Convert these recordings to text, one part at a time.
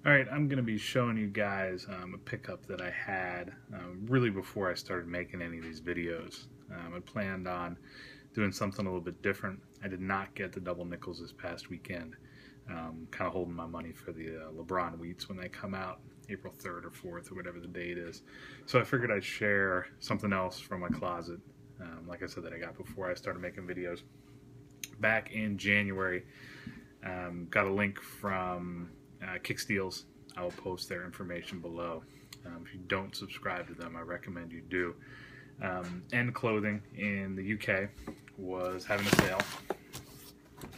Alright, I'm going to be showing you guys a pickup that I had really before I started making any of these videos. I planned on doing something a little bit different. I did not get the double nickels this past weekend. Kind of holding my money for the LeBron Wheats when they come out, April 3rd or 4th or whatever the date is. So I figured I'd share something else from my closet, like I said, that I got before I started making videos. Back in January, got a link from Kicksteals. I will post their information below. If you don't subscribe to them, I recommend you do. End Clothing in the UK was having a sale,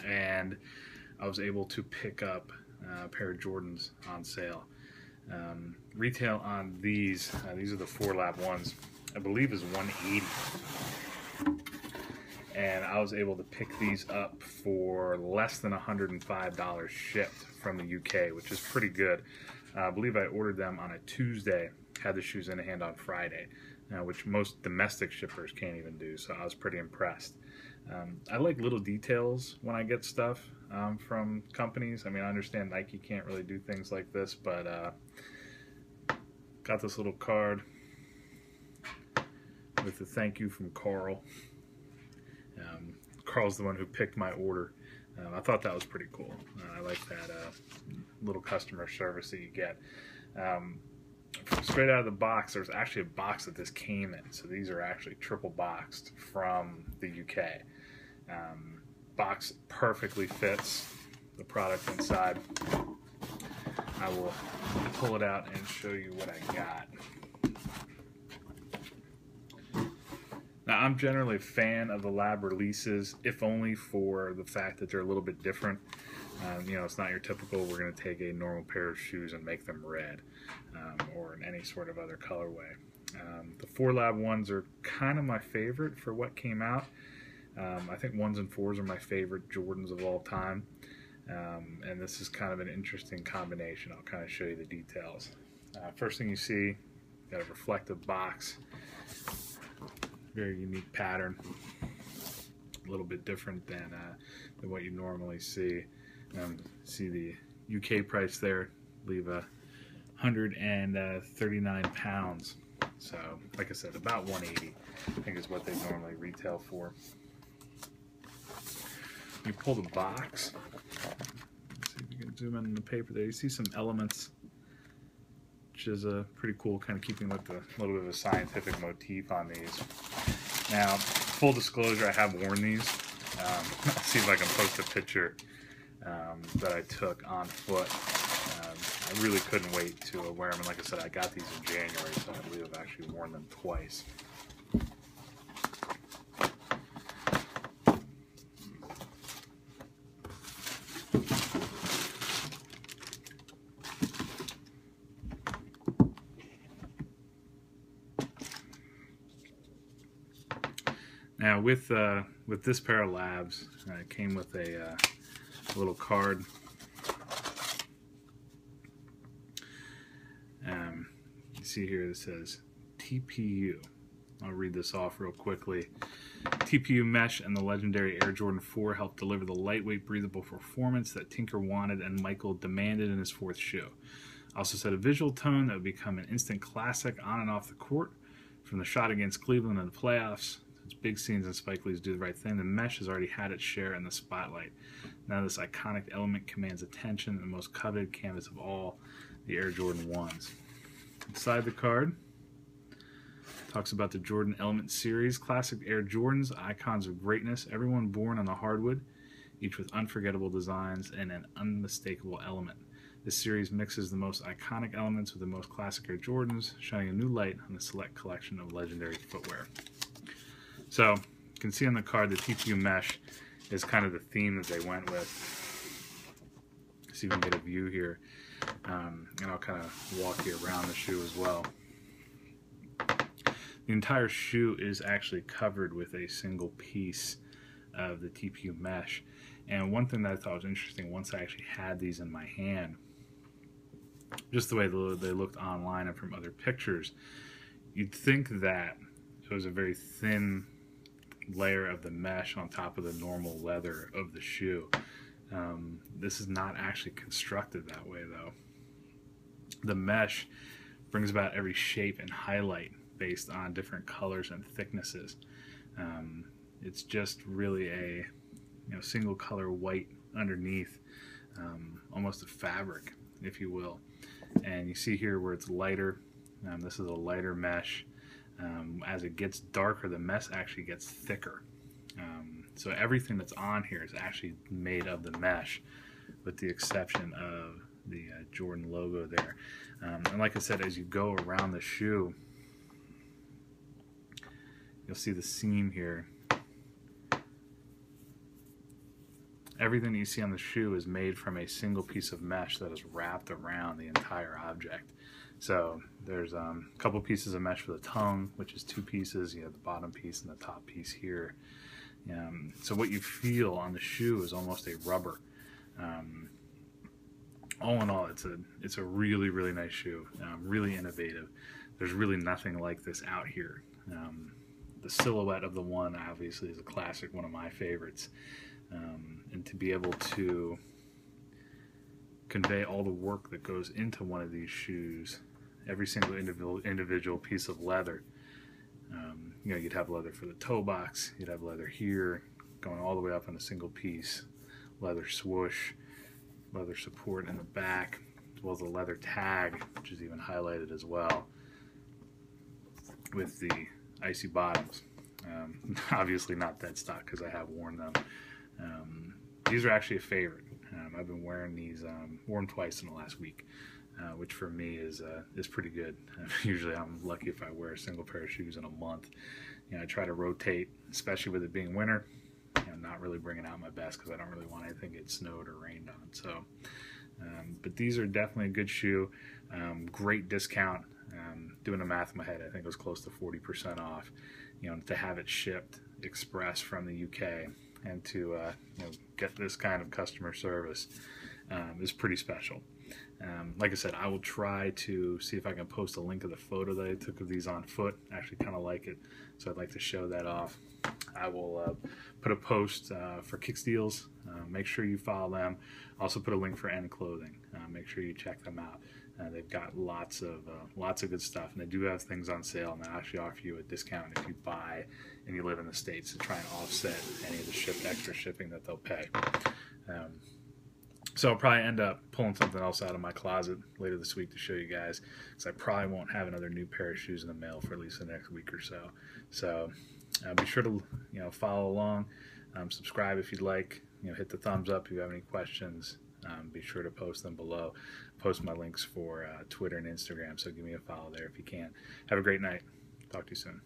and I was able to pick up a pair of Jordans on sale. Retail on these are the 4-lap ones, I believe is $180. And I was able to pick these up for less than $105 shipped from the UK, which is pretty good. I believe I ordered them on a Tuesday, had the shoes in hand on Friday, which most domestic shippers can't even do, so I was pretty impressed. I like little details when I get stuff from companies. I mean, I understand Nike can't really do things like this, but got this little card with a thank you from Carl. Carl's the one who picked my order. I thought that was pretty cool. I like that little customer service that you get. Straight out of the box, there's actually a box that this came in. So these are actually triple boxed from the UK. Box perfectly fits the product inside. I will pull it out and show you what I got. Now, I'm generally a fan of the lab releases, if only for the fact that they're a little bit different. You know, it's not your typical, we're going to take a normal pair of shoes and make them red, or in any sort of other colorway. The 4-lab ones are kind of my favorite for what came out. I think 1s and 4s are my favorite Jordans of all time. And this is kind of an interesting combination. I'll kind of show you the details. First thing you see, got a reflective box. Very unique pattern, a little bit different than what you normally see. See the UK price there, I believe 139 pounds. So, like I said, about 180, I think is what they normally retail for. You pull the box. Let's see if you can zoom in on the paper there. You see some elements, which is pretty cool, kind of keeping with the little bit of a scientific motif on these. Now, full disclosure, I have worn these. I'll see if I can post a picture that I took on foot. I really couldn't wait to wear them, and like I said, I got these in January, so I believe I've actually worn them twice. Now with this pair of labs, it came with a little card. You see here it says TPU. I'll read this off real quickly. TPU mesh and the legendary Air Jordan 4 helped deliver the lightweight, breathable performance that Tinker wanted and Michael demanded in his 4th shoe. Also set a visual tone that would become an instant classic on and off the court. From the shot against Cleveland in the playoffs, its big scenes and Spike Lee's Do the Right Thing, the mesh has already had its share in the spotlight. Now this iconic element commands attention in the most coveted canvas of all, the Air Jordan 1s. Inside the card, talks about the Jordan Element series, classic Air Jordans, icons of greatness, everyone born on the hardwood, each with unforgettable designs and an unmistakable element. This series mixes the most iconic elements with the most classic Air Jordans, shining a new light on the select collection of legendary footwear. So, you can see on the card the TPU mesh is kind of the theme that they went with. See if we can get a view here. And I'll kind of walk you around the shoe as well. The entire shoe is actually covered with a single piece of the TPU mesh. And one thing that I thought was interesting, once I actually had these in my hand, just the way they looked online and from other pictures, you'd think that it was a very thin layer of the mesh on top of the normal leather of the shoe. This is not actually constructed that way, though. The mesh brings about every shape and highlight based on different colors and thicknesses. It's just really a single color white underneath, almost a fabric, if you will. And you see here where it's lighter. This is a lighter mesh. As it gets darker, the mesh actually gets thicker. So everything that's on here is actually made of the mesh, with the exception of the Jordan logo there. And like I said, as you go around the shoe, you'll see the seam here. Everything that you see on the shoe is made from a single piece of mesh that is wrapped around the entire object. So there's a couple pieces of mesh for the tongue, which is 2 pieces. You have the bottom piece and the top piece here. So what you feel on the shoe is almost a rubber. All in all, it's a really, really nice shoe, really innovative. There's really nothing like this out here. The silhouette of the one obviously is a classic, one of my favorites. And to be able to convey all the work that goes into one of these shoes, every single individual piece of leather. You'd have leather for the toe box, you'd have leather here, going all the way up on a single piece, leather swoosh, leather support in the back, as well as a leather tag, which is even highlighted as well, with the icy bottoms. Obviously not dead stock because I have worn them. These are actually a favorite. I've been wearing these, worn twice in the last week, which for me is pretty good. Usually I'm lucky if I wear a single pair of shoes in a month. I try to rotate, especially with it being winter. Not really bringing out my best because I don't really want anything to get snowed or rained on. So, but these are definitely a good shoe. Great discount. Doing the math in my head, I think it was close to 40% off. To have it shipped express from the UK and to get this kind of customer service is pretty special. Like I said, I will try to see if I can post a link of the photo that I took of these on foot. I actually kind of like it, so I'd like to show that off. I will put a post for Kicksteels. Make sure you follow them. Also put a link for End Clothing. Make sure you check them out. They've got lots of good stuff, and they do have things on sale, and they actually offer you a discount if you buy and you live in the States to try and offset any of the extra shipping that they'll pay. So I'll probably end up pulling something else out of my closet later this week to show you guys, because I probably won't have another new pair of shoes in the mail for at least the next week or so. So be sure to follow along, subscribe if you'd like, hit the thumbs up if you have any questions. Be sure to post them below. Post my links for Twitter and Instagram, so give me a follow there if you can. Have a great night. Talk to you soon.